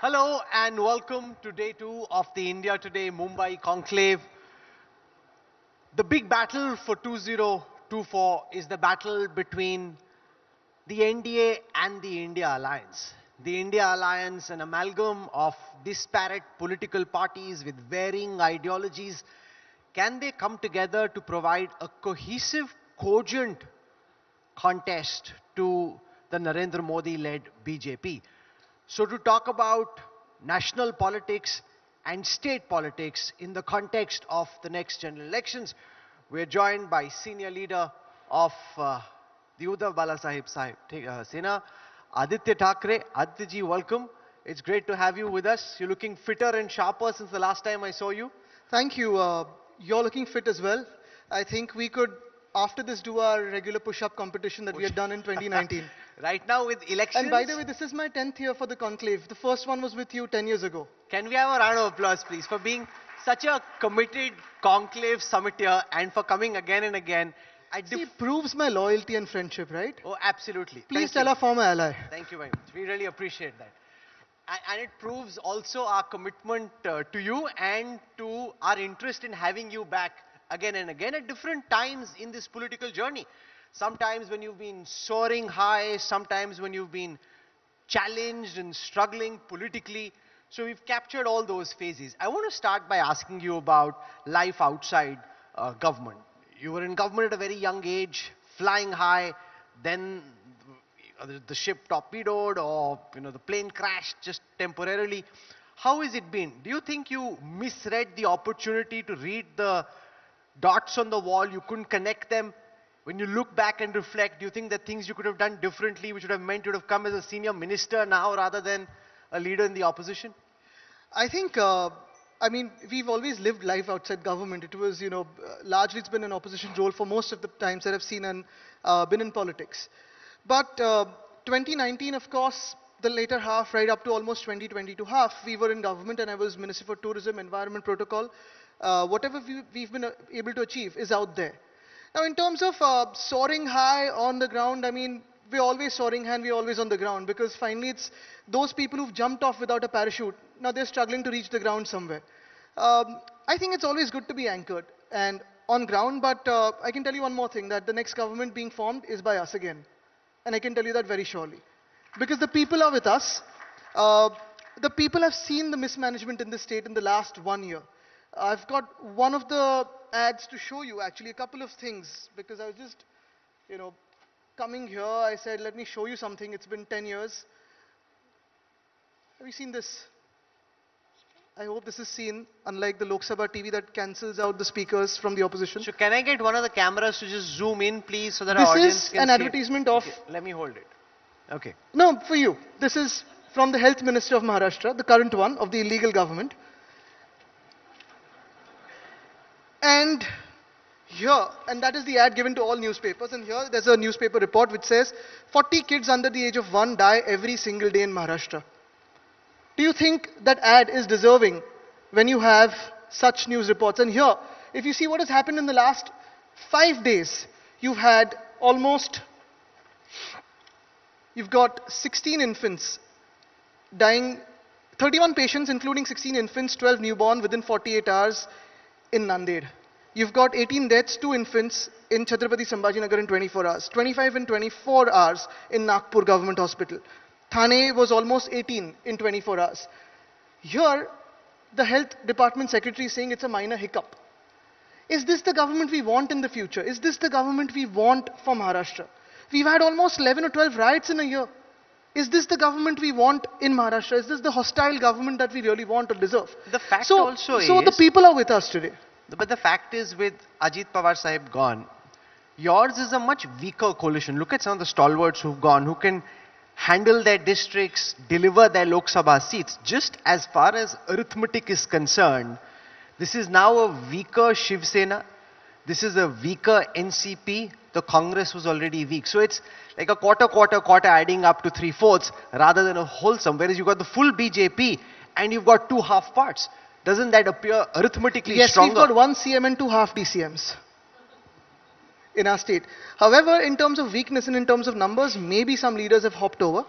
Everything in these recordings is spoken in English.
Hello and welcome to day two of the India Today Mumbai Conclave. The big battle for 2024 is the battle between the NDA and the India Alliance. The India Alliance, an amalgam of disparate political parties with varying ideologies, can they come together to provide a cohesive, cogent contest to the Narendra Modi-led BJP? So to talk about national politics and state politics in the context of the next general elections, we are joined by senior leader of the Uddhav Balasaheb Sahib Sena, Aaditya Thackeray. Aditya ji, welcome. It's great to have you with us. You're looking fitter and sharper since the last time I saw you. Thank you. You're looking fit as well. I think we could, after this, do our regular push-up competition that we had done in 2019. Right now with elections. And by the way, this is my 10th year for the conclave. The first one was with you 10 years ago. Can we have a round of applause, please, for being such a committed conclave summiteer and for coming again and again. It proves my loyalty and friendship, right? Oh, absolutely. Please tell our former ally. Thank you very much. We really appreciate that. And it proves also our commitment to you and to our interest in having you back again and again at different times in this political journey. Sometimes when you've been soaring high, sometimes when you've been challenged and struggling politically. So we've captured all those phases. I want to start by asking you about life outside government. You were in government at a very young age, flying high, then the ship torpedoed or the plane crashed just temporarily. How has it been? Do you think you misread the opportunity to read the dots on the wall? You couldn't connect them? When you look back and reflect, do you think that things you could have done differently, which would have meant you would have come as a senior minister now rather than a leader in the opposition? I think, we've always lived life outside government. It was, largely it's been an opposition role for most of the times that I've seen and been in politics. But 2019, of course, the later half, right up to almost 2022 half, we were in government and I was Minister for Tourism, Environment, Protocol. Whatever we've been able to achieve is out there. Now, in terms of soaring high on the ground, we're always soaring high and we're always on the ground because finally it's those people who've jumped off without a parachute. Now they're struggling to reach the ground somewhere. I think it's always good to be anchored and on ground, but I can tell you one more thing, that the next government being formed is by us again. And I can tell you that very surely. Because the people are with us. The people have seen the mismanagement in the state in the last 1 year. I've got one of the ads to show you, actually, a couple of things, because I was just, coming here, I said, let me show you something. It's been 10 years. Have you seen this? I hope this is seen, unlike the Lok Sabha TV that cancels out the speakers from the opposition. So can I get one of the cameras to just zoom in, please, so that our audience can see? This is an advertisement of... Okay, let me hold it. Okay. No, for you. This is from the Health Minister of Maharashtra, the current one of the illegal government. And here, and that is the ad given to all newspapers, and here there's a newspaper report which says 40 kids under the age of 1 die every single day in Maharashtra. Do you think that ad is deserving when you have such news reports? And here, if you see what has happened in the last 5 days, you've got 16 infants dying, 31 patients including 16 infants, 12 newborn within 48 hours in Nanded. You've got 18 deaths, 2 infants in Chhatrapati Sambhajinagar in 24 hours, 25 in 24 hours in Nagpur Government Hospital. Thane was almost 18 in 24 hours. Here, the Health Department Secretary is saying it's a minor hiccup. Is this the government we want in the future? Is this the government we want for Maharashtra? We've had almost 11 or 12 riots in a year. Is this the government we want in Maharashtra? Is this the hostile government that we really want or deserve? The fact So the people are with us today. But the fact is, with Ajit Pawar Sahib gone, yours is a much weaker coalition. Look at some of the stalwarts who've gone, who can handle their districts, deliver their Lok Sabha seats. Just as far as arithmetic is concerned, this is now a weaker Shiv Sena. This is a weaker NCP. The Congress was already weak. So it's like a quarter adding up to 3/4 rather than a wholesome. Whereas you've got the full BJP and you've got 2 half parts. Doesn't that appear arithmetically stronger? Yes, we've got 1 CM and 2 half DCMs in our state. However, in terms of weakness and in terms of numbers, maybe some leaders have hopped over.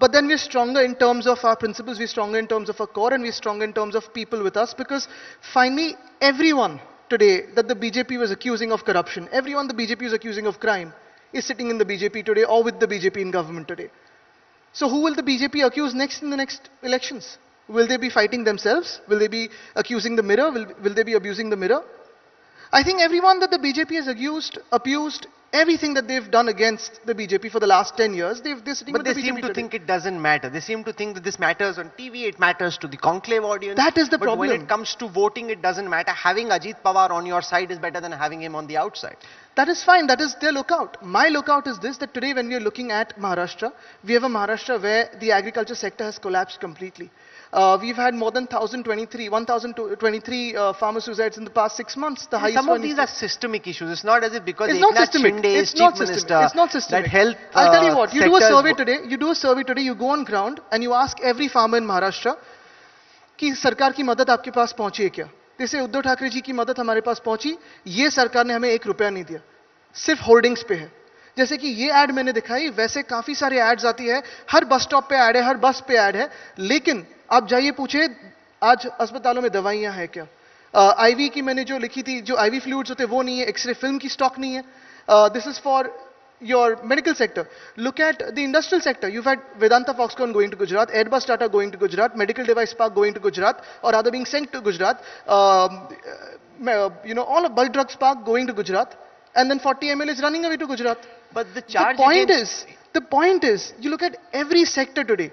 but then we're stronger in terms of our principles, we're stronger in terms of our core, and we're stronger in terms of people with us, because finally, everyone today that the BJP was accusing of corruption, everyone the BJP is accusing of crime, is sitting in the BJP today or with the BJP in government today. So who will the BJP accuse next in the next elections? Will they be fighting themselves? Will they be accusing the mirror? Will they be abusing the mirror? I think everyone that the BJP has abused, everything that they've done against the BJP for the last 10 years, they're sitting But with they the BJP seem to today. think it doesn't matter. They seem to think that this matters on TV, it matters to the conclave audience. That is the but when problem. it comes to voting, it doesn't matter. Having Ajit Pawar on your side is better than having him on the outside. That is fine. That is their lookout. My lookout is this, that today when we are looking at Maharashtra, we have a Maharashtra where the agriculture sector has collapsed completely. We've had more than 1,023 farmer suicides in the past 6 months. The highest Some one of is these are systemic issues. It's not as if because It's not Eknath systemic. Shinde is It's chief not minister, systemic. It's not systemic. that health I'll tell you what. You do a sectors survey wo- today. You do a survey today. You go on ground and you ask every farmer in Maharashtra कि सरकार की मदद आपके पास पहुंची है क्या? जैसे उद्धव ठाकरे जी की मदद हमारे पास पहुंची, ये सरकार ने हमें 1 रुपया नहीं दिया, सिर्फ होर्डिंग्स पे है. जैसे कि ये एड मैंने दिखाई, वैसे काफी सारे एड्स आती है, हर बस स्टॉप पे ऐड है, हर बस पे ऐड है, लेकिन आप जाइए पूछे आज अस्पतालों में दवाइयां हैं क्या? आईवी की मैंने जो लिखी थी, जो आईवी फ्लूइड्स होते हैं वो नहीं है, एक्सरे फिल्म की स्टॉक नहीं है. This is for your medical sector. Look at the industrial sector. You've had Vedanta Foxconn going to Gujarat, Airbus Tata going to Gujarat, Medical Device Park going to Gujarat, or rather being sent to Gujarat. All of Bulk Drugs Park going to Gujarat, and then 40 MLAs running away to Gujarat. But the charge The point is, you look at every sector today.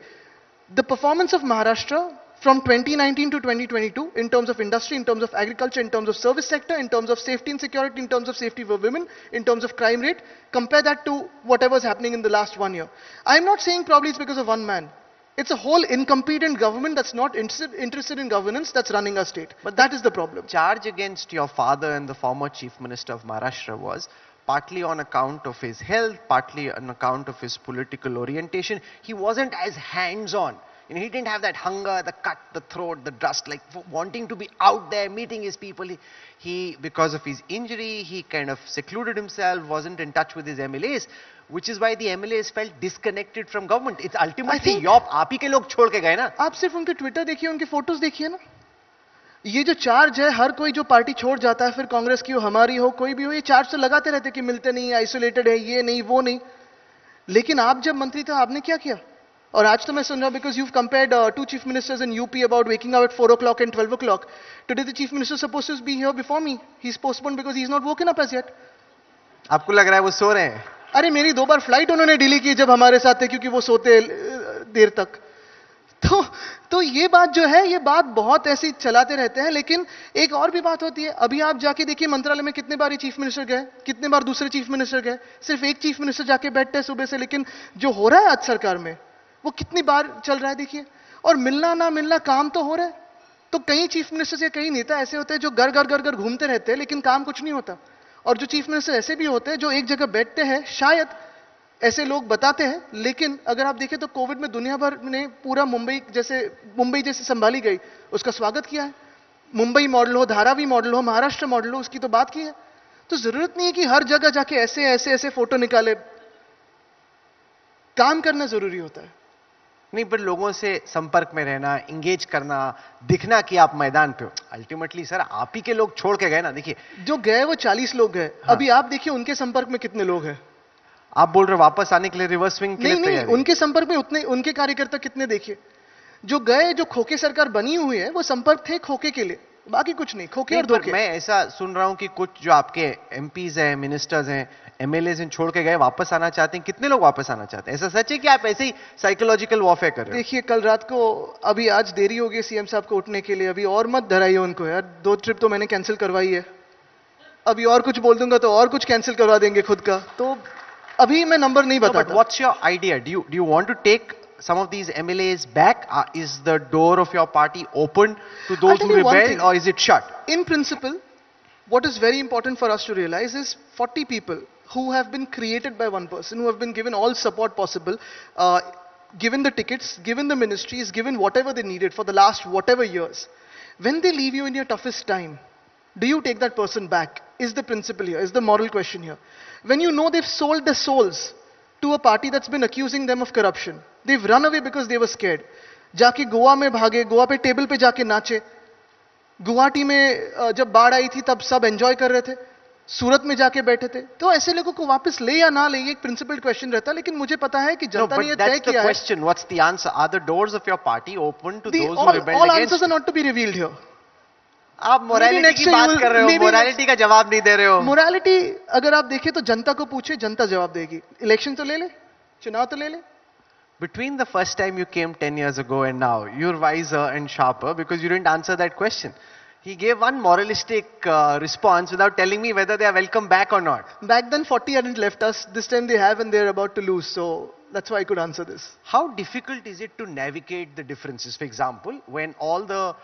The performance of Maharashtra from 2019 to 2022 in terms of industry, in terms of agriculture, in terms of service sector, in terms of safety and security, in terms of safety for women, in terms of crime rate, compare that to whatever's happening in the last 1 year. I'm not saying probably it's because of one man. It's a whole incompetent government that's not interested in governance that's running our state. But that is the problem. charge against your father and the former chief minister of Maharashtra was partly on account of his health, partly on account of his political orientation. He wasn't as hands-on. He didn't have that hunger, the cut, the throat, the dust, like wanting to be out there, meeting his people. He, because of his injury, he kind of secluded himself, wasn't in touch with his MLAs, which is why the MLAs felt disconnected from government. It's ultimately आप ही के लोग छोड़ के गए ना. आप सिर्फ उनके ट्विटर देखिए, उनके फोटोज देखिए ना. ये जो चार्ज है, हर कोई जो पार्टी छोड़ जाता है, फिर कांग्रेस की हो, हमारी हो, कोई भी हो, ये चार्ज तो लगाते रहते कि मिलते नहीं, आइसोलेटेड है, ये नहीं, वो नहीं. लेकिन आप जब मंत्री थे, आपने क्या किया? और आज तो मैं सुन रहा हूं, because you've compared two chief ministers in UP about waking up at 4 o'clock and 12 o'clock. Today the chief minister is supposed to be here before me. He's postponed because he's not woken up as yet. आपको लग रहा है वो सो रहे हैं? अरे मेरी 2 बार flight उन्होंने डिले की जब हमारे साथ थे, क्योंकि वो सोते देर तक. तो ये बात जो है, ये बात बहुत ऐसी चलाते रहते हैं. लेकिन एक और भी बात होती है. अभी आप जाके देखिए मंत्रालय में कितने बार चीफ मिनिस्टर गए, कितने बार दूसरे चीफ मिनिस्टर गए. सिर्फ एक चीफ मिनिस्टर जाके बैठते हैं सुबह से. लेकिन जो हो रहा है आज सरकार में, वो कितनी बार चल रहा है देखिए. और मिलना ना मिलना काम तो हो रहा है. तो कई चीफ मिनिस्टर या कई नेता ऐसे होते हैं जो घर घर घर घर घूमते रहते हैं, लेकिन काम कुछ नहीं होता. और जो चीफ मिनिस्टर ऐसे भी होते हैं जो एक जगह बैठते हैं, शायद ऐसे लोग बताते हैं. लेकिन अगर आप देखें तो कोविड में दुनिया भर ने पूरा मुंबई जैसे संभाली गई, उसका स्वागत किया है. मुंबई मॉडल हो, धारावी मॉडल हो, महाराष्ट्र मॉडल हो, उसकी तो बात की है. तो जरूरत नहीं है कि हर जगह जाके ऐसे ऐसे ऐसे फोटो निकाले. काम करना जरूरी होता है. नहीं, पर लोगों से संपर्क में रहना, इंगेज करना, दिखना कि आप मैदान पे हो. अल्टीमेटली सर आप ही के लोग छोड़ के गए ना. देखिए जो गए वो 40 लोग गए. अभी आप देखिए उनके संपर्क में कितने लोग हैं. आप बोल रहे हो वापस आने के लिए रिवर्स स्विंग के लिए नहीं, तैयार है? उनके संपर्क में उतने, उनके कार्यकर्ता कितने देखिए. जो गए, जो खोखे सरकार बनी हुई है, वो संपर्क थे खोखे के लिए, बाकी कुछ नहीं. खोखे और धोखे. मैं ऐसा सुन रहा हूं कि कुछ जो आपके एमपीज हैं, मिनिस्टर्स हैं, एमएलएज हैं, छोड़ के गए, वापस आना चाहते हैं. कितने लोग वापस आना चाहते हैं? ऐसा सच है कि आप ऐसे ही साइकोलॉजिकल वॉरफेयर कर रहे हो? देखिए कल रात को, अभी आज देरी हो गई सीएम साहब को उठने के लिए. अभी और मत धराइए उनको यार. 2 ट्रिप तो मैंने कैंसिल करवाई है. अभी और कुछ बोल दूंगा तो और कुछ कैंसिल करवा देंगे खुद का. तो अभी मैं नंबर नहीं बताता. But what's your idea? Do you want to take some of these MLAs back? Is the door of your party open to those who rebelled, or is it shut? In principle, what is very important for us to realize is 40 people who have been created by one person, who have been given all support possible, given the tickets, given the ministries, given whatever they needed for the last whatever years. When they leave you in your toughest time, do you take that person back? Is the principle here, is the moral question here. When you know they've sold their souls to a party that's been accusing them of corruption, They've run away because they were scared. जाके गोवा में भागे, गोवा पे table पे जाके नाचे. गुवाहाटी में जब बाढ़ आई थी तब सब एंजॉय कर रहे थे. सूरत में जाके बैठे थे. तो ऐसे लोगों को वापस ले या ना ले ये एक प्रिंसिपल क्वेश्चन रहता है, लेकिन मुझे पता है कि No, जनता ने but ये that's तय the किया है. question. What's the answer? Are the doors of your party open to those who all, rebelled all against answers are you? not to be revealed here. आप मोरालिटी next की year you बात will- कर रहे हो, maybe morality का जवाब नहीं दे रहे हो. मोरालिटी अगर आप देखें तो जनता को पूछे, जनता जवाब देगी. इलेक्शन तो ले ले, चुनाव तो ले ले. Between the first time you came 10 years ago and now, you're wiser and sharper because you didn't answer that question. He gave one moralistic response without telling me whether they are welcome back or not. Back then 40 hadn't left us. This time they have and they're about to lose. So that's why I could answer this. How difficult is it to navigate the differences? For example, when all the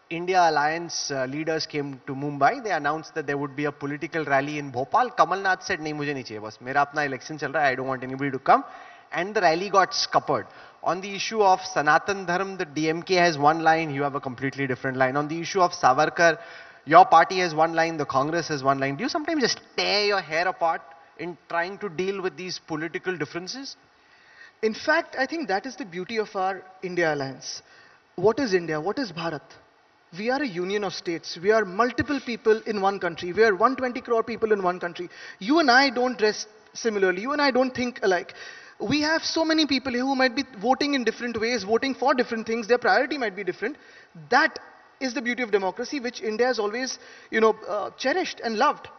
India Alliance leaders came to Mumbai, they announced that there would be a political rally in Bhopal. Kamal Nath said, "नहीं मुझे नहीं चाहिए बस मेरा अपना election चल रहा है. I don't want anybody to come." And the rally got scuppered. On the issue of Sanatan Dharm, the DMK has one line, you have a completely different line. On the issue of Savarkar, your party has one line, the Congress has one line. Do you sometimes just tear your hair apart in trying to deal with these political differences? In fact, I think that is the beauty of our India alliance. What is India? What is Bharat? We are a union of states. We are multiple people in one country. We are 120 crore people in one country. You and I don't dress similarly. You and I don't think alike. We have so many people here who might be voting in different ways, voting for different things. Their priority might be different. That is the beauty of democracy, which India has always, cherished and loved.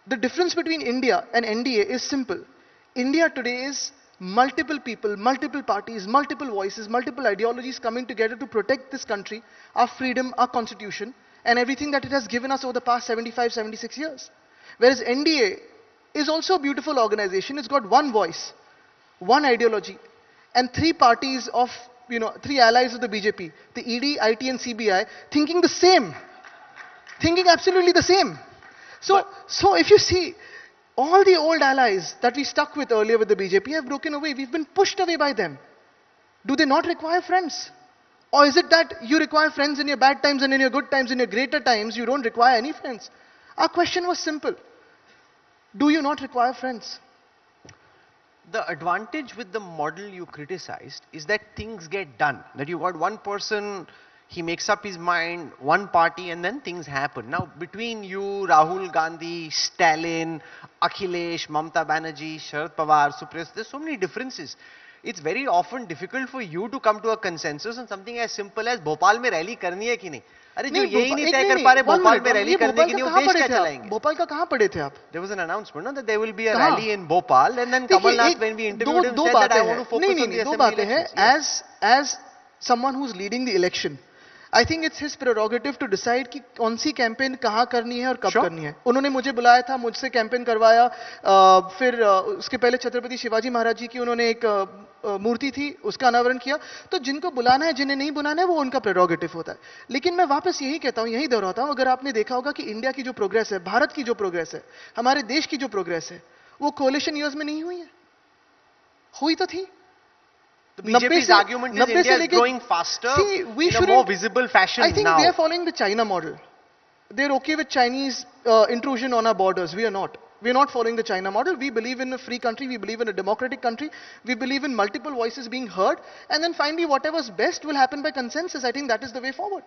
The difference between India and NDA is simple. India today is multiple people, multiple parties, multiple voices, multiple ideologies coming together to protect this country, our freedom, our constitution, and everything that it has given us over the past 75, 76 years. Whereas NDA is also a beautiful organization. It's got one voice, one ideology, and three parties of, three allies of the BJP, the ED, IT and CBI, thinking the same, thinking absolutely the same. So if you see, all the old allies that we stuck with earlier with the BJP have broken away. We've been pushed away by them. Do they not require friends? Or is it that you require friends in your bad times and in your good times, in your greater times, you don't require any friends? Our question was simple. Do you not require friends? The advantage with the model you criticized is that things get done. That you got one person, he makes up his mind, one party, and then things happen. Now, between you, Rahul Gandhi, Stalin, Akhilesh, Mamata Banerjee, Sharad Pawar, Supriya, there's so many differences. It's very often difficult for you to come to a consensus on something as simple as Bhopal में rally करनी है कि नहीं. अरे जो यही नहीं तय कर पा रहे भोपाल में रैली करने के लिए वो देश क्या चलाएंगे? भोपाल का कहाँ पढ़े थे आप? There was an announcement, no, that there will be a rally in Bhopal, and then Kamal Nath, when we interviewed him, said that I want to focus on the assembly elections. As someone who's leading the election, I think it's his prerogative to decide कि कौन सी campaign कहाँ करनी है और कब करनी है. उन्होंने मुझे बुलाया था, मुझसे कैंपेन करवाया. फिर उसके पहले छत्रपति शिवाजी महाराज जी की उन्होंने एक मूर्ति थी, उसका अनावरण किया. तो जिनको बुलाना है, जिन्हें नहीं बुलाना है, वो उनका प्रेरोगेटिव होता है. लेकिन मैं वापस यही कहता हूँ, यही दोहराता हूँ, अगर आपने देखा होगा कि इंडिया की जो प्रोग्रेस है, भारत की जो प्रोग्रेस है, हमारे देश की जो प्रोग्रेस है, वो कोalition years में नहीं हुई है. हुई तो थी. The BJP's argument is India is growing faster in a more visible fashion now. I think they are following the China model. They're okay with Chinese intrusion on our borders. We are not. We are not following the China model. We believe in a free country. We believe in a democratic country. We believe in multiple voices being heard. And then finally, whatever's best will happen by consensus. I think that is the way forward.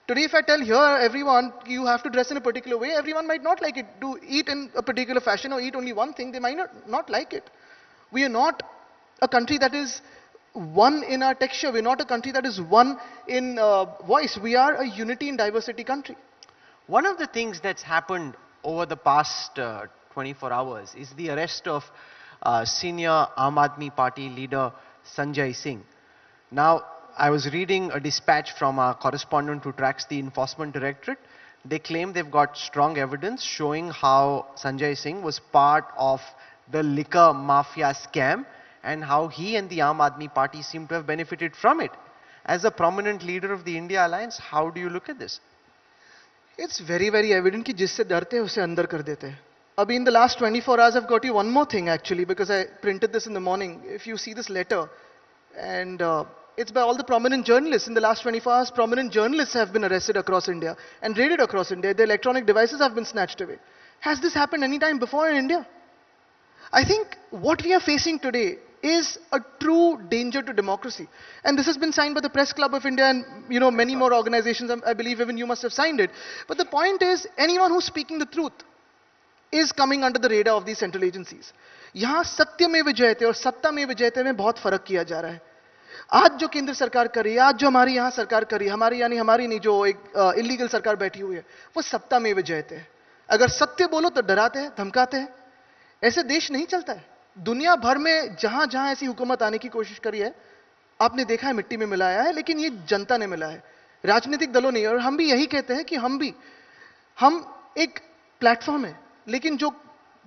Today, if I tell here everyone you have to dress in a particular way, everyone might not like it. To eat in a particular fashion or eat only one thing, they might not like it. We are not a country that is one in our texture. We're not a country that is one in voice. We are a unity in diversity country. One of the things that's happened over the past 24 hours is the arrest of senior Aam Aadmi Party leader Sanjay Singh. Now, I was reading a dispatch from our correspondent who tracks the Enforcement Directorate. They claim they've got strong evidence showing how Sanjay Singh was part of the liquor mafia scam, and how he and the Aam Aadmi Party seem to have benefited from it. As a prominent leader of the India Alliance, how do you look at this? It's very, very evident कि जिससे डरते हैं उसे अंदर कर देते हैं. Abhi in the last 24 hours, I've got you one more thing actually, because I printed this in the morning. If you see this letter, and it's by all the prominent journalists. In the last 24 hours, prominent journalists have been arrested across India and raided across India. Their electronic devices have been snatched away. Has this happened any time before in India? I think what we are facing today is a true danger to democracy. And this has been signed by the Press Club of India and many more organizations. I believe even you must have signed it. But the point is, anyone who's speaking the truth is coming under the radar of these central agencies. यहाँ सत्य में विजयते और सत्ता में विजयते में बहुत फर्क किया जा रहा है. आज जो केंद्र सरकार कर रही है, आज जो हमारी यहाँ सरकार कर रही है, हमारी यानी हमारी नहीं, जो एक इलीगल सरकार बैठी हुई है, वो सत्ता में विजयते है. अगर सत्य बोलो तो डराते हैं, धमकाते हैं. ऐसे देश नहीं चलता है. दुनिया भर में जहां जहां ऐसी हुकूमत आने की कोशिश करी है, आपने देखा है मिट्टी में मिलाया है, लेकिन ये जनता ने मिलाया है, राजनीतिक दलों ने. और हम भी यही कहते हैं कि हम एक प्लेटफॉर्म है, लेकिन जो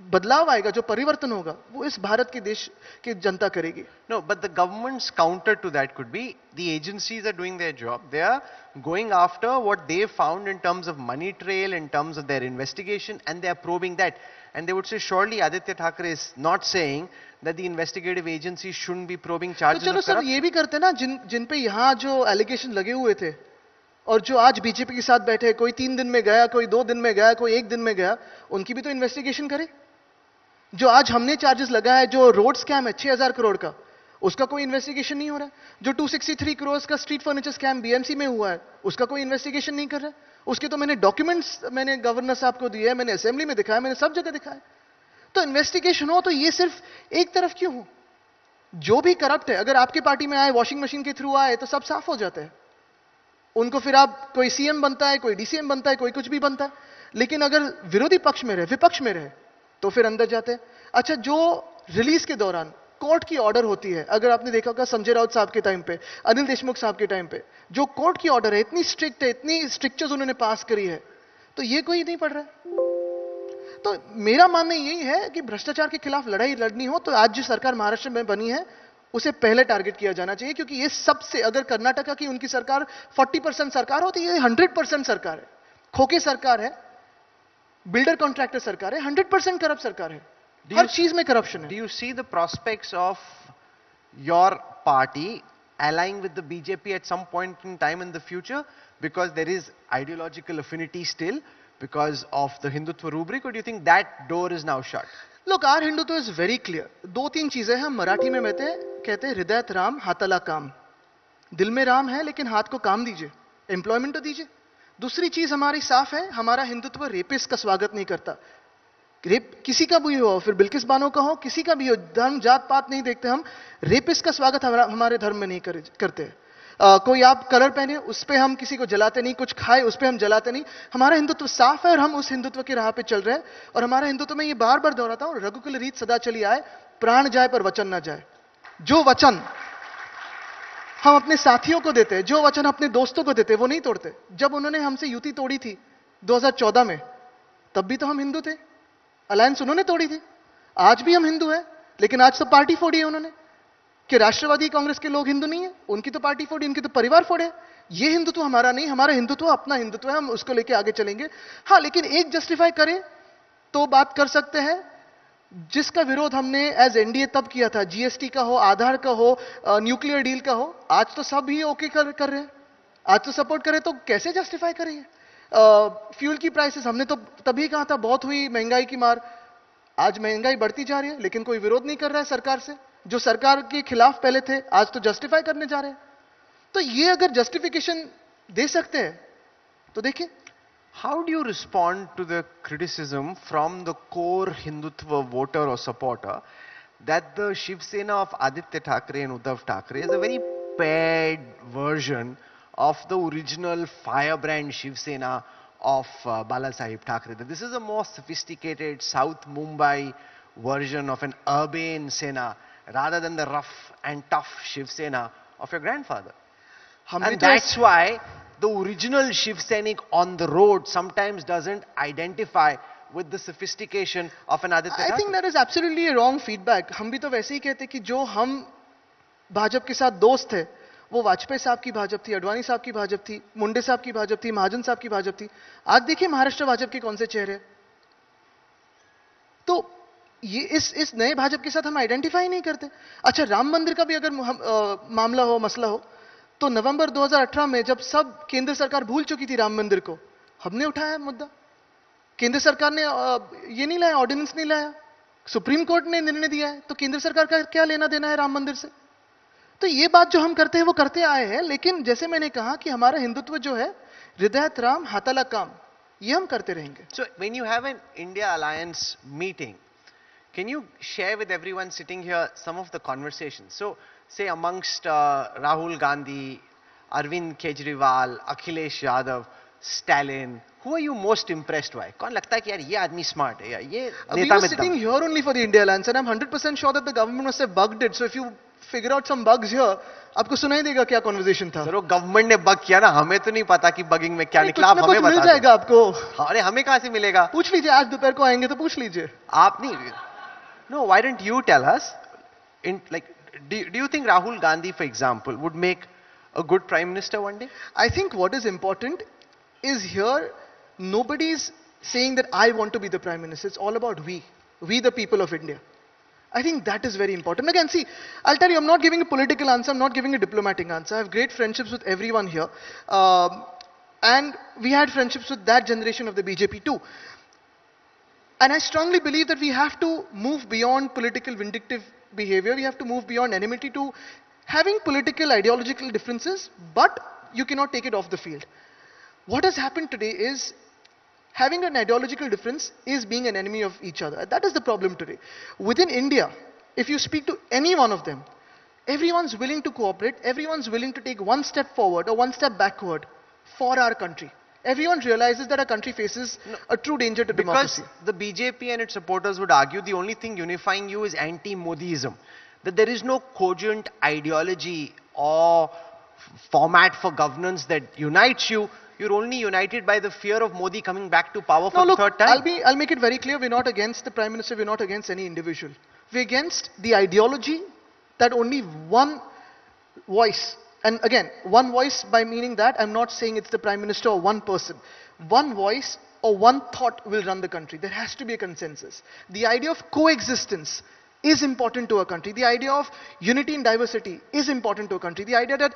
बदलाव आएगा, जो परिवर्तन होगा, वो इस भारत के देश की जनता करेगी. No, but the government's counter to that could be the agencies are doing their job. They are going after what they found in terms of money trail, in terms of their investigation, and they are probing that. And they would say, surely Aaditya Thackeray is not saying that the investigative agencies shouldn't be probing तो charges चलो of sir, corruption. ये भी करते ना, जिन पे यहाँ जो allegation लगे हुए थे और जो आज बीजेपी के साथ बैठे, कोई 3 दिन में गया, कोई 2 दिन में गया, कोई 1 दिन में गया, उनकी भी तो इन्वेस्टिगेशन करे. जो आज हमने चार्जेस लगाया है, जो रोड स्कैम है 6000 करोड़ का, उसका कोई इन्वेस्टिगेशन नहीं हो रहा है. जो 263 करोड़ का स्ट्रीट फर्नीचर स्कैम बीएमसी में हुआ है, उसका कोई इन्वेस्टिगेशन नहीं कर रहा है. उसके तो मैंने डॉक्यूमेंट्स मैंने गवर्नर साहब को दिए, मैंने असेंबली में दिखाया, मैंने सब जगह दिखाया. तो इन्वेस्टिगेशन हो तो ये सिर्फ एक तरफ क्यों हो? जो भी करप्ट है, अगर आपकी पार्टी में आए, वॉशिंग मशीन के थ्रू आए, तो सब साफ हो जाता है. उनको फिर आप, कोई सीएम बनता है, कोई डीसीएम बनता है, कोई कुछ भी बनता है. लेकिन अगर विरोधी पक्ष में रहे, विपक्ष में रहे, तो फिर अंदर जाते हैं. अच्छा, जो रिलीज के दौरान कोर्ट की ऑर्डर होती है, अगर आपने देखा होगा संजय राउत साहब के टाइम पे, अनिल देशमुख साहब के टाइम पे, जो कोर्ट की ऑर्डर है, इतनी स्ट्रिक्ट है, इतनी स्ट्रिक्चर्स उन्होंने पास करी है, तो ये कोई नहीं पढ़ रहा है. तो मेरा मानना यही है कि भ्रष्टाचार के खिलाफ लड़ाई लड़नी हो तो आज जो सरकार महाराष्ट्र में बनी है, उसे पहले टारगेट किया जाना चाहिए. क्योंकि ये सबसे, अगर कर्नाटका की उनकी सरकार 40% सरकार होती है, 100% सरकार है, खोखे सरकार है, बिल्डर कॉन्ट्रैक्टर सरकार है, 100% करप्ट सरकार है. हर चीज में करप्शन है. Do you see the prospects of your party allying with the BJP at some point in time in the future? Because there is ideological affinity still because of the Hindutva rubric, or do you think that door is now shut? Look, our Hindutva is very clear. 2-3 चीजें हम मराठी में कहते हैं, हृदयत राम हाथाला काम. दिल में राम है, लेकिन हाथ को काम दीजिए, एम्प्लॉयमेंट तो दीजिए. दूसरी चीज हमारी साफ है, हमारा हिंदुत्व रेपिस्ट का स्वागत नहीं करता. रेप किसी का भी हो, फिर बिल्किस बानो का हो, किसी का भी हो, धर्म जात पात नहीं देखते हम. रेपिस्ट का स्वागत हमारे धर्म में नहीं करते. कोई आप कलर पहने, उस पे हम किसी को जलाते नहीं, कुछ खाए उस पे हम जलाते नहीं. हमारा हिंदुत्व साफ है और हम उस हिंदुत्व की राह पे चल रहे हैं. और हमारा हिंदुत्व में ये बार बार दोहराता हूं, रघुकुल रीत सदा चली आए, प्राण जाए पर वचन ना जाए. जो वचन हम अपने साथियों को देते हैं, जो वचन अपने दोस्तों को देते हैं, वो नहीं तोड़ते. जब उन्होंने हमसे युति तोड़ी थी 2014 में, तब भी तो हम हिंदू थे. अलायंस उन्होंने तोड़ी थी. आज भी हम हिंदू हैं, लेकिन आज तो पार्टी फोड़ी है उन्होंने. कि राष्ट्रवादी कांग्रेस के लोग हिंदू नहीं है, उनकी तो पार्टी फोड़ी, उनकी तो परिवार फोड़े. ये हिंदुत्व हमारा नहीं, हमारा हिंदुत्व अपना हिंदुत्व है, हम उसको लेके आगे चलेंगे. हाँ, लेकिन एक जस्टिफाई करें तो बात कर सकते हैं, जिसका विरोध हमने एज एनडीए तब किया था, जीएसटी का हो, आधार का हो, न्यूक्लियर डील का हो, आज तो सब ही ओके कर रहे हैं, आज तो सपोर्ट करें, तो कैसे जस्टिफाई करेंगे? फ्यूल की प्राइसेस हमने तो तभी कहा था, बहुत हुई महंगाई की मार. आज महंगाई बढ़ती जा रही है, लेकिन कोई विरोध नहीं कर रहा है सरकार से. जो सरकार के खिलाफ पहले थे, आज तो जस्टिफाई करने जा रहे हैं. तो ये अगर जस्टिफिकेशन दे सकते हैं तो देखिए. How do you respond to the criticism from the core Hindutva voter or supporter that the Shiv Sena of Aaditya Thackeray and Uddhav Thackeray is a very pared version of the original firebrand Shiv Sena of Balasaheb Thackeray? That this is a more sophisticated South Mumbai version of an urban Sena rather than the rough and tough Shiv Sena of your grandfather. And that's why the original Shiv Sainik on the road sometimes doesn't identify with the sophistication of an Aditya Thackeray. I think that is absolutely a wrong feedback. हम भी तो वैसे ही कहते कि जो हम भाजपा के साथ दोस्त थे, वो वाजपेयी साहब की भाजपा थी, अडवाणी साहब की भाजपा थी, मुंडे साहब की भाजपा थी, महाजन साहब की भाजपा थी. आज देखिए महाराष्ट्र भाजपा के कौन से चेहरे. तो ये इस नए भाजपा के साथ हम आइडेंटिफाई नहीं करते. अच्छा, राम मंदिर का भी अगर मामला हो, मसला हो, तो नवंबर 2018 में जब सब केंद्र सरकार भूल चुकी थी राम मंदिर को, हमने उठाया मुद्दा. केंद्र सरकार ने ये नहीं लाया, ऑर्डिनेंस नहीं लाया, सुप्रीम कोर्ट ने निर्णय दिया है, तो केंद्र सरकार का क्या लेना देना है राम मंदिर से? तो ये बात जो हम करते हैं वो करते आए हैं, लेकिन जैसे मैंने कहा कि हमारा हिंदुत्व जो है हृदयत राम हाथाला काम, ये हम करते रहेंगे. So when you have an India Alliance meeting, can you share with everyone sitting here some of the conversations? So say amongst Rahul Gandhi, Arvind Kejriwal, Akhilesh Yadav, Stalin, who are you most impressed by? कौन लगता है कि यार ये आदमी smart है, या ये We नेता were में sitting दम? here only for the India Alliance, and I'm 100% sure that the government must have bugged it. So if you figure out some bugs here, आपको सुनाई देगा क्या conversation था. सर वो गवर्नमेंट ने बग किया ना, हमें तो नहीं पता कि बगिंग में क्या नहीं, निकला, कुछ आप ना हमें कुछ मिल बता जाएगा दो. आपको. अरे हमें कहाँ से मिलेगा? पूछ लीजिए, आज दोपहर को आएंगे तो पूछ लीजिए. आप नहीं. No, why don't you tell us? In like, do you think Rahul Gandhi, for example, would make a good prime minister one day? I think what is important is here, nobody is saying that I want to be the prime minister. It's all about we the people of India. I think that is very important. Again, see, I'll tell you, I'm not giving a political answer, I'm not giving a diplomatic answer. I have great friendships with everyone here. And we had friendships with that generation of the BJP too. And I strongly believe that we have to move beyond political vindictive behavior. We have to move beyond enmity to having political ideological differences, but you cannot take it off the field. What has happened today is having an ideological difference is being an enemy of each other. That is the problem today. Within India, if you speak to any one of them, everyone's willing to cooperate, everyone's willing to take one step forward or one step backward for our country. Everyone realizes that our country faces a true danger to Because democracy. the BJP and its supporters would argue the only thing unifying you is anti-Modiism. That there is no cogent ideology or format for governance that unites you. You're only united by the fear of Modi coming back to power for No, the look, third time. I'll make it very clear. We're not against the Prime Minister. We're not against any individual. We're against the ideology that only one voice, and again, one voice by meaning that I'm not saying it's the Prime Minister or one person. One voice or one thought will run the country. There has to be a consensus. The idea of coexistence is important to a country. The idea of unity and diversity is important to a country. The idea that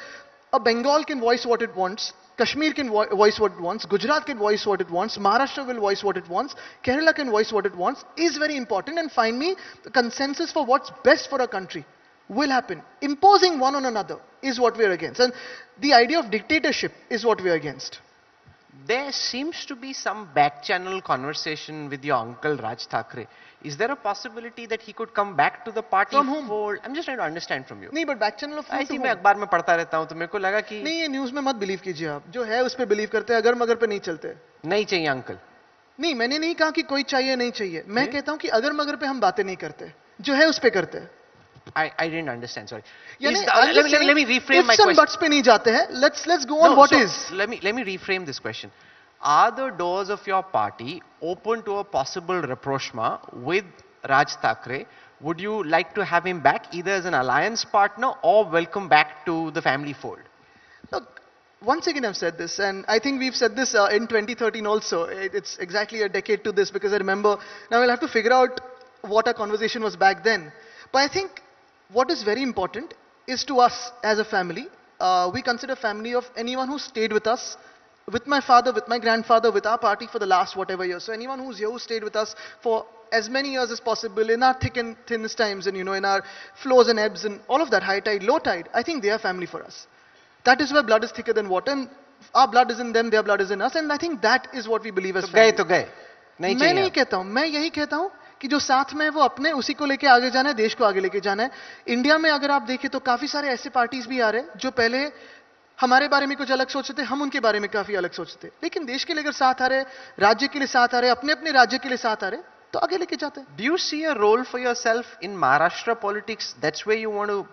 a Bengal can voice what it wants, Kashmir can voice what it wants, Gujarat can voice what it wants, Maharashtra will voice what it wants, Kerala can voice what it wants, is very important. And finally, the consensus for what's best for a country will happen. Imposing one on another is what we're against. And the idea of dictatorship is what we're against. There seems to be some back channel conversation with your uncle Raj Thackeray. Is there a possibility that he could come back to the party From whom? fold? I'm just trying to understand from you. नहीं, but back channel of whom ऐसी to मैं whom? अखबार में पढ़ता रहता हूँ तो मेरे को लगा कि नहीं, ये न्यूज में मत बिलीव कीजिए आप. जो है उस पे बिलीव करते हैं, अगर मगर पे नहीं चलते. नहीं चाहिए अंकल. नहीं, मैंने नहीं कहा कि कोई चाहिए नहीं चाहिए. मैं कहता हूं कि अगर मगर पे हम बातें नहीं करते, जो है उस पे करते हैं. I didn't understand, sorry. यानी Let me reframe my ifs and question. buts पे नहीं जाते हैं. Let's go on No, what so is. Let me reframe this question. Are the doors of your party open to a possible rapprochement with Raj Thackeray? Would you like to have him back either as an alliance partner or welcome back to the family fold? Look, once again I've said this, and I think we've said this in 2013 also. It's exactly a decade to this, because I remember, now we'll have to figure out what our conversation was back then. But I think what is very important is to us as a family, we consider family of anyone who stayed with us, with my father, with my grandfather, with our party for the last whatever years. So anyone who's here who stayed with us for as many years as possible in our thick and thinnest times, and in our flows and ebbs and all of that, high tide, low tide, I think they are family for us. That is where blood is thicker than water, and our blood is in them, their blood is in us, and I think that is what we believe as तो family. गए तो गए. नहीं मैं नहीं चाहिए. कहता हूं, मैं यही कहता हूं कि जो साथ में है वो अपने उसी को लेके आगे जाना है, देश को आगे लेके जाना है. इंडिया में अगर आप देखें तो काफी सारे ऐसे पार्टीज भी आ रहे हैं जो पहले हमारे बारे में कुछ अलग सोचते थे, हम उनके बारे में काफी अलग सोचते थे, लेकिन देश के लिए अगर साथ आ रहे, राज्य के लिए साथ आ रहे, अपने अपने राज्य के लिए साथ आ रहे, तो आगे लेके जाते हैं. Do you see a role for yourself in Maharashtra politics? That's where you want to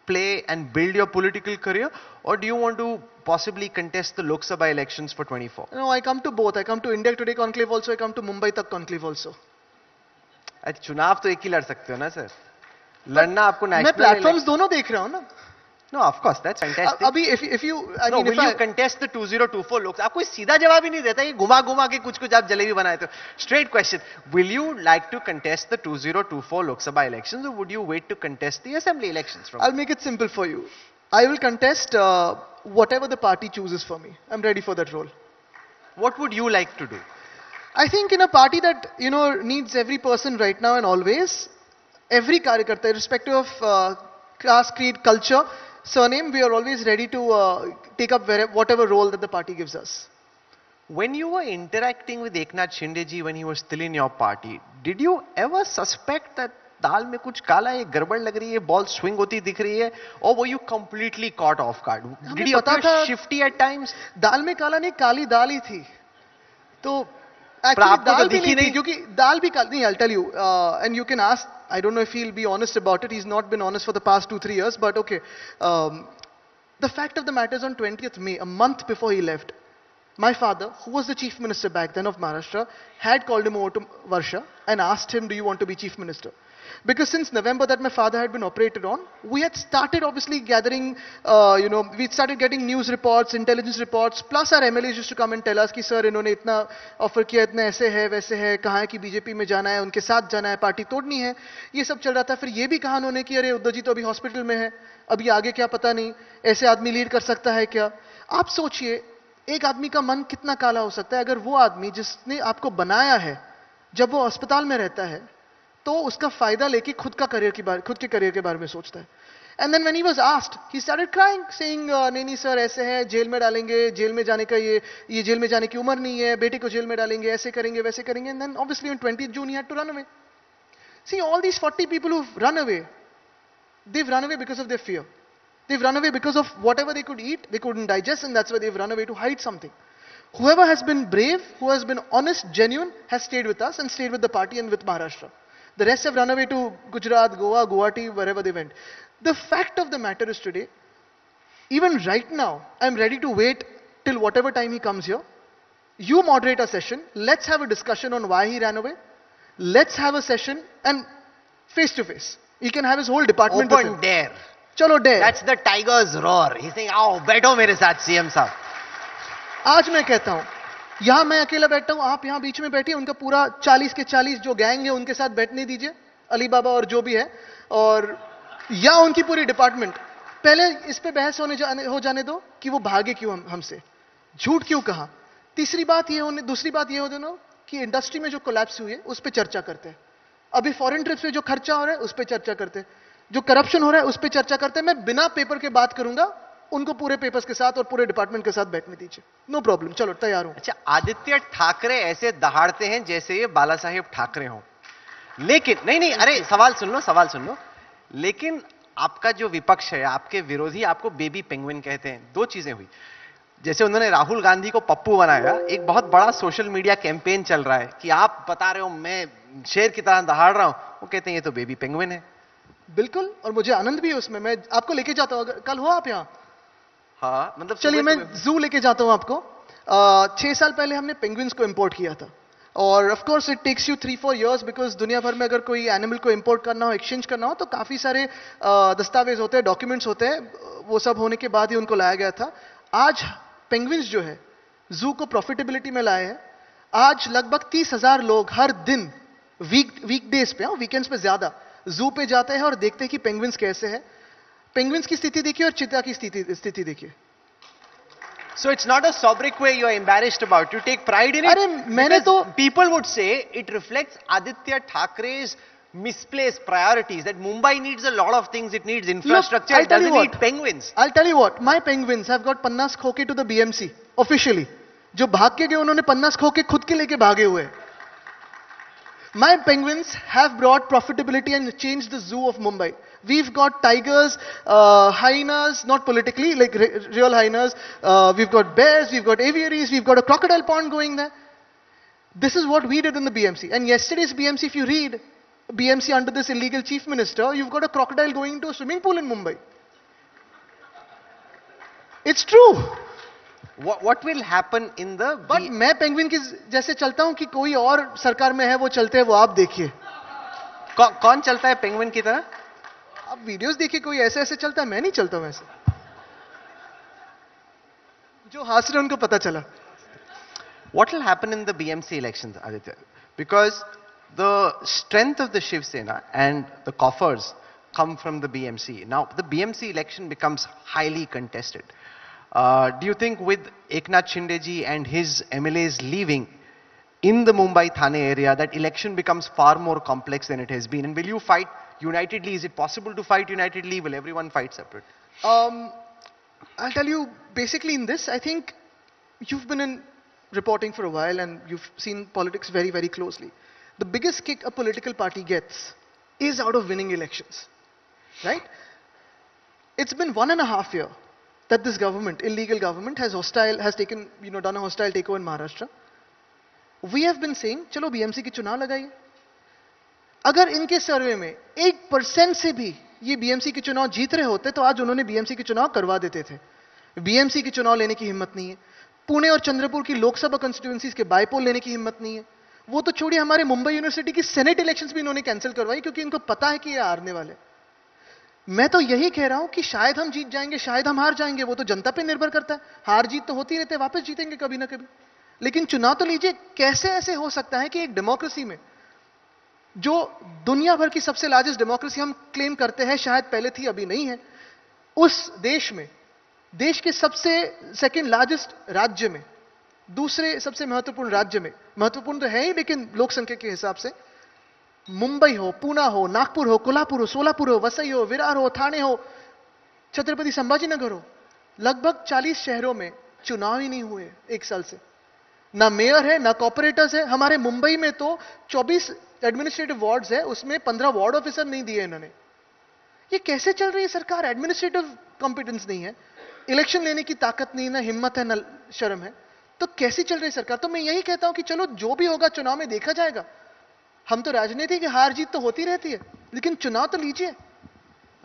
play and build your political career? Or do you want to possibly contest the Lok Sabha elections for 24? No, I come to both. I come to India Today Conclave also, I come to Mumbai Tak Conclave also. चुनाव तो एक ही लड़ सकते हो ना sir. लड़ना आपको मैं नेशनल. प्लेटफॉर्म्स दोनों देख रहा हूं ना. No, of course, that's fantastic. अभी if you I No, mean, will if you I, contest the 2024 लोग? आप कोई सीधा जवाब ही नहीं देता, ये घुमा घुमा के कुछ कुछ आप जलेबी बनाए थे. Straight question. Will you like to contest the 2024 Lok Sabha elections, or would you wait to contest the assembly elections from? I'll make it simple for you. I will contest whatever the party chooses for me. I'm ready for that role. What would you like to do? I think in a party that, needs every person right now and always, every karyakarta, irrespective of class, creed, culture, surname, we are always ready to take up whatever role that the party gives us. When you were interacting with Eknath Shinde ji when he was still in your party, did you ever suspect that दाल में कुछ काला है, गड़बड़ लग रही है, ball swing होती दिख रही है, or were you completely caught off guard? Did you appear shifty at times? दाल में काला नहीं, काली दाल ही थी. तो actually दाल भी नहीं थी, क्योंकि दाल भी काली नहीं. I'll tell you, and you can ask. I don't know if he'll be honest about it. He's not been honest for the past 2-3 years, but okay. The fact of the matter is, on 20th May, a month before he left, my father, who was the chief minister back then of Maharashtra, had called him over to Varsha and asked him, do you want to be chief minister? Because since November that my father had been operated on, we had started obviously gathering, we started getting news reports, intelligence reports, plus our MLAs used to come and tell us कि sir इन्होंने इतना offer किया, इतना ऐसे है, वैसे है, कहाँ है कि बीजेपी में जाना है, उनके साथ जाना है, पार्टी तोड़नी है, ये सब चल रहा था. फिर ये भी कहा उन्होंने कि अरे उद्धव जी तो अभी हॉस्पिटल में है, अभी आगे क्या पता नहीं, ऐसे आदमी लीड कर सकता है क्या. आप सोचिए, एक आदमी का मन कितना काला हो सकता है अगर वो आदमी जिसने आपको बनाया है, जब वो अस्पताल में रहता है, तो उसका फायदा लेके खुद के करियर के बारे में सोचता है. And then when he was asked, he started crying, saying नहीं सर ऐसे है, जेल में डालेंगे, जेल में जाने का ये जेल में जाने की उम्र नहीं है, बेटे को जेल में डालेंगे, ऐसे करेंगे, वैसे करेंगे. And then obviously on 20th June he had to run away. See, all these 40 people who've run away, they've run away because of their fear. They've run away because of whatever they could eat, they couldn't digest, and that's why they've run away to hide something. Whoever has been brave, who has been honest, genuine, has stayed with us and stayed with the party and with Maharashtra. The rest have run away to Gujarat, Goa, Guwahati, wherever they went. The fact of the matter is today, even right now, I'm ready to wait till whatever time he comes here. You moderate a session. Let's have a discussion on why he ran away. Let's have a session and face to face. He can have his whole department with him. Open dare. चलो dare. That's the tiger's roar. He's saying, आओ बैठो मेरे साथ CM साहब. आज मैं कहता हूं, यहां मैं अकेला बैठता हूं, आप यहां बीच में बैठिए, उनका पूरा 40 के 40 जो गैंग है उनके साथ बैठने दीजिए, अली बाबा और जो भी है, और या उनकी पूरी डिपार्टमेंट. पहले इस पे बहस हो जाने दो कि वो भागे क्यों हमसे, झूठ क्यों कहा. दूसरी बात ये हो दोनों कि इंडस्ट्री में जो कोलैप्स हुई है उस पर चर्चा करते हैं. अभी फॉरेन ट्रिप्स में जो खर्चा हो रहा है उस पर चर्चा करते हैं, जो करप्शन हो रहा है उस पर चर्चा करते हैं. मैं बिना पेपर के बात करूंगा, उनको पूरे पेपर्स के साथ और पूरे डिपार्टमेंट के साथ बैठने दीजिए. नो प्रॉब्लम, चलो तैयार हूं. अच्छा, आदित्य ठाकरे ऐसे दहाड़ते हैं जैसे ये बाला साहेब ठाकरे हो. लेकिन नहीं, अरे सवाल सुन लो. लेकिन आपका जो विपक्ष है, आपके विरोधी आपको बेबी पेंगुइन कहते हैं. दो चीजें हुई, जैसे उन्होंने राहुल गांधी को पप्पू बनाया, एक बहुत बड़ा सोशल मीडिया कैंपेन चल रहा है कि आप बता रहे हो मैं शेर की तरह दहाड़ रहा हूं, वो कहते हैं ये तो बेबी पेंगुइन है. बिल्कुल, और मुझे आनंद भी है उसमें. मैं आपको लेके जाता हूं, कल हो आप यहां? हाँ, मतलब चलिए मैं जू लेके जाता हूं आपको. 6 साल पहले हमने पेंगुइन्स को इंपोर्ट किया था, और of course it takes you 3-4 years, because दुनिया भर में अगर कोई एनिमल को इंपोर्ट करना हो, एक्सचेंज करना हो, तो काफी सारे दस्तावेज होते हैं, डॉक्यूमेंट्स होते हैं. वो सब होने के बाद ही उनको लाया गया था. आज पेंगुइन्स जो है जू को प्रॉफिटेबिलिटी में लाए हैं. आज लगभग 30,000 लोग हर दिन वीकडेज पे, वीकेंड्स पे ज्यादा, जू पे जाते हैं और देखते हैं कि पेंगुइन्स कैसे हैं. पेंगुइन्स की स्थिति देखिए और चीता की स्थिति देखिए. So it's not a sobriquet way you are embarrassed about. You take pride in it. अरे मैंने तो people would say it reflects Aditya Thackeray's misplaced priorities. That Mumbai needs a lot of things. It needs infrastructure. It doesn't need penguins. I'll tell you what. My penguins have got पन्नास खोके to the BMC officially. जो भाग के गए उन्होंने पन्नास खोके खुद के लेके भागे हुए. My penguins have brought profitability and changed the zoo of Mumbai. We've got tigers, hyenas, not politically, like real hyenas. We've got bears, we've got aviaries, we've got a crocodile pond going there. This is what we did in the BMC. And yesterday's BMC, if you read BMC under this illegal chief minister, you've got a crocodile going into a swimming pool in Mumbai. It's true. What will happen in the... But मैं penguin की जैसे चलता हूं कि कोई और सरकार में है वो चलते हैं, वो आप देखिए. कौन चलता है penguin की तरह? आप वीडियोस देखिए, कोई ऐसे ऐसे चलता है, मैं नहीं चलता हूं ऐसे. जो हंस रहे उनको पता चला. What will happen in the BMC elections, Aditya? Because the strength of the Shiv Sena and the coffers come from the BMC. Now, the BMC election becomes highly contested. Do you think with Eknath Shinde ji and his MLAs leaving, in the Mumbai Thane area, that election becomes far more complex than it has been? And will you fight unitedly? Is it possible to fight unitedly? Will everyone fight separate? I'll tell you, basically in this, I think you've been in reporting for a while and you've seen politics very, very closely. The biggest kick a political party gets is out of winning elections, right? It's been 1.5 years that this government, illegal government, has taken, done a hostile takeover in Maharashtra. We have been saying, चलो BMC की चुनाव लगाइए. अगर इनके सर्वे में 1% से भी ये BMC की चुनाव जीत रहे होते तो आज उन्होंने BMC की चुनाव करवा देते थे. BMC की चुनाव लेने की हिम्मत नहीं है. पुणे और चंद्रपुर की लोकसभा कंस्टिट्यूएंसीज के बाइपोल लेने की हिम्मत नहीं है. वो तो छोड़िए, हमारे मुंबई यूनिवर्सिटी की सेनेट इलेक्शंस भी इन्होंने कैंसिल करवाई क्योंकि इनको पता है कि ये हारने वाले. मैं तो यही कह रहा हूं कि शायद हम जीत जाएंगे, शायद हम हार जाएंगे. वो तो जनता पे निर्भर करता है. हार जीत तो होती रहती है, वापस जीतेंगे कभी ना कभी. लेकिन चुनाव तो लीजिए. कैसे ऐसे हो सकता है कि एक डेमोक्रेसी में, जो दुनिया भर की सबसे लार्जेस्ट डेमोक्रेसी हम क्लेम करते हैं, शायद पहले थी अभी नहीं है, उस देश में, देश के सबसे सेकंड लार्जेस्ट राज्य में, दूसरे सबसे महत्वपूर्ण राज्य में, महत्वपूर्ण तो है ही लेकिन लोक संख्या के हिसाब से, मुंबई हो, पुणे हो, नागपुर हो, कोल्हापुर हो, सोलापुर हो, वसई हो, विरार हो, ठाणे हो, छत्रपति संभाजी नगर हो, लगभग 40 शहरों में चुनाव ही नहीं हुए 1 साल से. ना मेयर है, ना कॉर्पोरेटर्स है. हमारे मुंबई में तो 24 एडमिनिस्ट्रेटिव वार्ड्स है, उसमें 15 वार्ड ऑफिसर नहीं दिए इन्होंने. ये कैसे चल रही है सरकार? एडमिनिस्ट्रेटिव कॉम्पिटेंस नहीं है, इलेक्शन लेने की ताकत नहीं, ना हिम्मत है, ना शर्म है. तो कैसी चल रही है सरकार? तो मैं यही कहता हूं कि चलो जो भी होगा चुनाव में देखा जाएगा. हम तो राजनीति की हार जीत तो होती रहती है, लेकिन चुनाव तो लीजिए.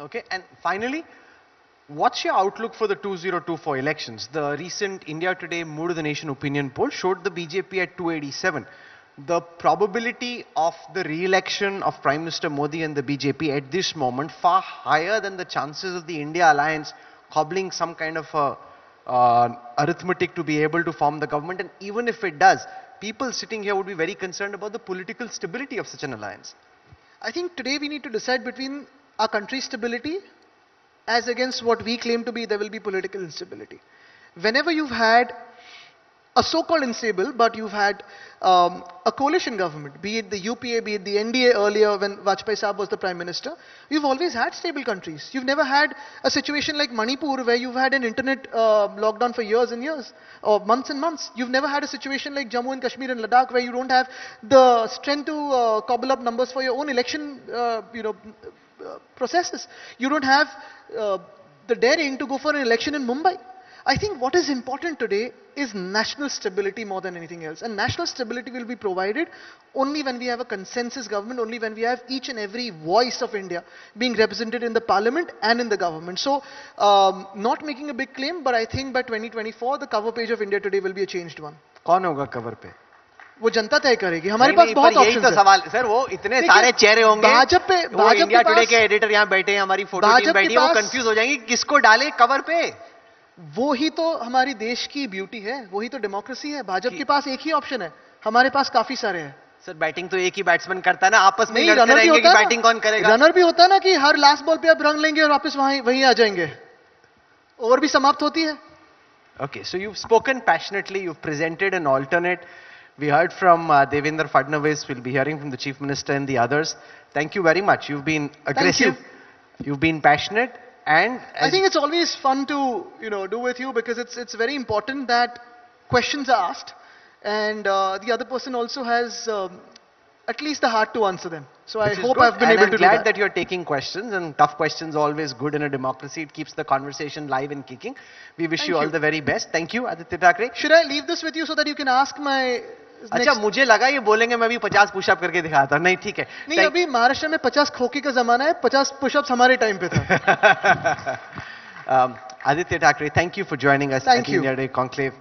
Okay, and finally, what's your outlook for the 2024 elections? The recent India Today Mood of the Nation opinion poll showed the BJP at 287. The probability of the re-election of Prime Minister Modi and the BJP at this moment far higher than the chances of the India alliance cobbling some kind of arithmetic to be able to form the government. And even if it does, people sitting here would be very concerned about the political stability of such an alliance. I think today we need to decide between our country's stability as against what we claim to be there will be political instability. Whenever you've had a so-called unstable, but you've had a coalition government, be it the UPA, be it the NDA earlier when Vajpayee Saab was the Prime Minister, you've always had stable countries. You've never had a situation like Manipur where you've had an internet lockdown for years and years, or months and months. You've never had a situation like Jammu and Kashmir and Ladakh where you don't have the strength to cobble up numbers for your own election processes. You don't have the daring to go for an election in Mumbai. I think what is important today is national stability more than anything else. And national stability will be provided only when we have a consensus government, only when we have each and every voice of India being represented in the parliament and in the government. So, not making a big claim, but I think by 2024, the cover page of India Today will be a changed one. कौन होगा cover पे? वो जनता तय करेगी. हमारे पास बहुत options हैं. सवाल सर, वो इतने सारे चेहरे होंगे. वो इंडिया टुडे के एडिटर यहाँ बैठे हैं, हमारी फोटो टीम बैठी है, वो कंफ्यूज हो जाएंगे किसको डाले कवर पे. वो ही तो हमारी देश की ब्यूटी है, वही तो डेमोक्रेसी है. भाजपा के पास एक ही ऑप्शन है, हमारे पास काफी सारे हैं. सर बैटिंग तो एक ही बैट्समैन करता है ना, आपस में लड़ते रहेंगे कि बैटिंग कौन करेगा. रनर भी होता है ना कि हर लास्ट बॉल पे आप रन लेंगे और वापस वहीं आ जाएंगे, ओवर भी समाप्त होती है. Okay, so you've spoken passionately, you've presented an alternate. We heard from Devendra Fadnavis, we'll be hearing from the Chief Minister and the others. Thank you very much. You've been aggressive, you've been passionate. And I think it's always fun to do with you because it's very important that questions are asked and the other person also has at least the heart to answer them. So I hope I've been able to do that. I'm glad that you're taking questions, and tough questions are always good in a democracy. It keeps the conversation live and kicking. We wish you all the very best. Thank you, Aaditya Thackeray. Should I leave this with you so that you can ask my अच्छा, मुझे लगा ये बोलेंगे मैं भी 50 pushup करके दिखाता. नहीं, ठीक है. नहीं, अभी महाराष्ट्र में 50 खोखी का जमाना है, 50 पुशअप्स हमारे टाइम पे था. Aaditya Thackeray, thank you for joining us at India Day Conclave.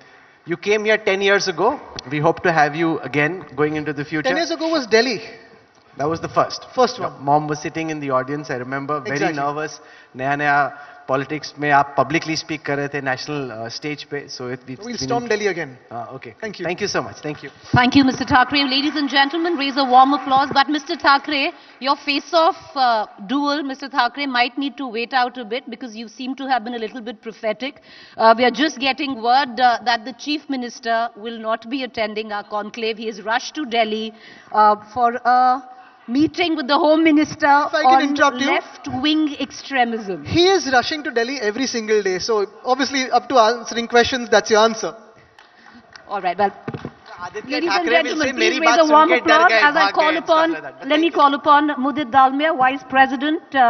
You came here 10 years ago. We hope to have you again going into the future. 10 years ago was Delhi. That was the first. First one. Mom was sitting in the audience, I remember, very nervous. Naya politics में आप publicly speak कर रहे थे national stage पे, सो We'll storm Delhi again. Okay, Thank you. Thank you so much, thank you. Thank you, Mr. Thackeray. Ladies and gentlemen, raise a warm applause. But Mr. Thackeray, your face-off duel, Mr. Thackeray, might need to wait out a bit because you seem to have been a little bit prophetic. We are just getting word that the Chief Minister will not be attending our conclave. He has rushed to Delhi for a meeting with the Home Minister If I can on interrupt you. left-wing extremism. He is rushing to Delhi every single day. So obviously, up to answering questions, that's your answer. All right, well, Aditya ladies and Thackeray will say gentlemen, मेरी please raise बात a soon warm के डर applause गए, as I भाग call गए, upon, stuff like that. But let me thank you. call upon Mudit Dalmia, Vice President,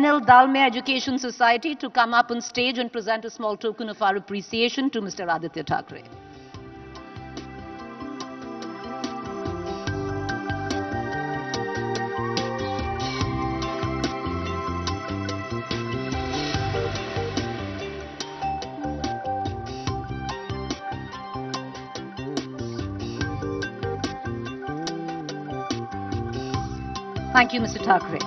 NL Dalmia Education Society, to come up on stage and present a small token of our appreciation to Mr. Aaditya Thackeray. Thank you, Mr. Thackeray.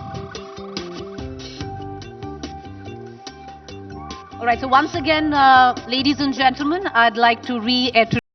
All right, so once again, ladies and gentlemen, I'd like to reiterate